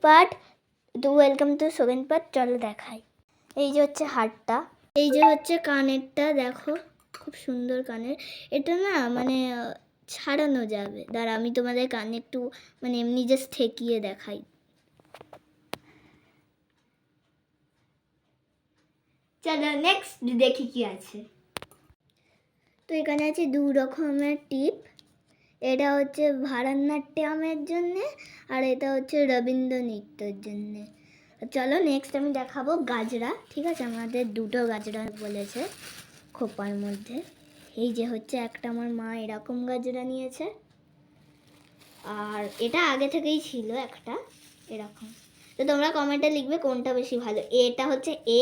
Part. তো welcome to second part. চলো দেখাই। এই যে হচ্ছে হারটা, এই যে হচ্ছে কানেরটা, দেখো খুব সুন্দর কানের। এটা না মানে ছাড়ানো যাবে। দাঁড়া আমি তোমাদের কানে একটু মানে এমনি জাস্ট ঠেকিয়ে দেখাই। চলো নেক্সট দেখি কি আছে। তো এখানে আছে 2 রকমের টিপ। এটা হচ্ছে ভারতনাট্যমের জন্যে আর এটা হচ্ছে রবীন্দ্র নৃত্যের জন্যে। চলো নেক্সট আমি দেখাবো গাজরা। ঠিক আছে, আমাদের 2টো গাজরা বলেছে খোপার মধ্যে। এই যে হচ্ছে একটা আমার মা এরকম গাজরা নিয়েছে, আর এটা আগে থেকেই ছিল একটা এরকম। তো তোমরা কমেন্টে লিখবে কোনটা বেশি ভালো, এটা হচ্ছে এ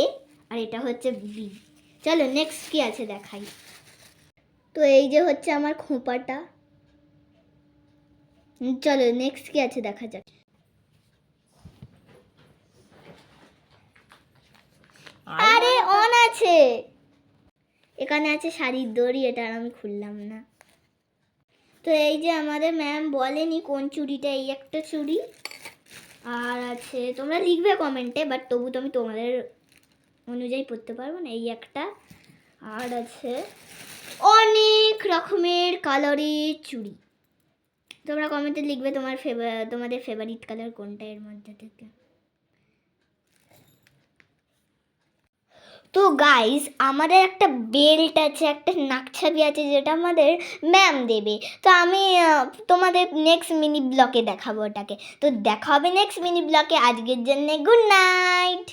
আর এটা হচ্ছে বি। চলো নেক্সট কি আছে দেখাই। তো এই যে হচ্ছে আমার খোঁপাটা। চলো নেক্সট কি আছে দেখা যাক। আরে অন আছে। এখানে আছে শাড়ির দড়ি, এটা আর আমি খুললাম না। তো এই যে আমাদের ম্যাম বলেনি কোন চুড়িটা, এই একটা চুড়ি। আর আছে তোমরা লিখবে কমেন্টে, বাট তবু তো আমি তোমাদের অনুযায়ী পড়তে পারবো না, এই একটা। আর আছে অনেক রকমের কালারের চুড়ি। তোমরা কমেন্টে লিখবে তোমাদের ফেভারিট কালার কোনটা এর মধ্যে থেকে। তো গাইস আমাদের একটা বেল্ট আছে, একটা নাকছাবি আছে, যেটা আমাদের ম্যাম দেবে। তো আমি তোমাদের নেক্সট মিনি ব্লগে দেখাবো ওটাকে। তো দেখা হবে নেক্সট মিনি ব্লগে। আজকের জন্য গুড নাইট।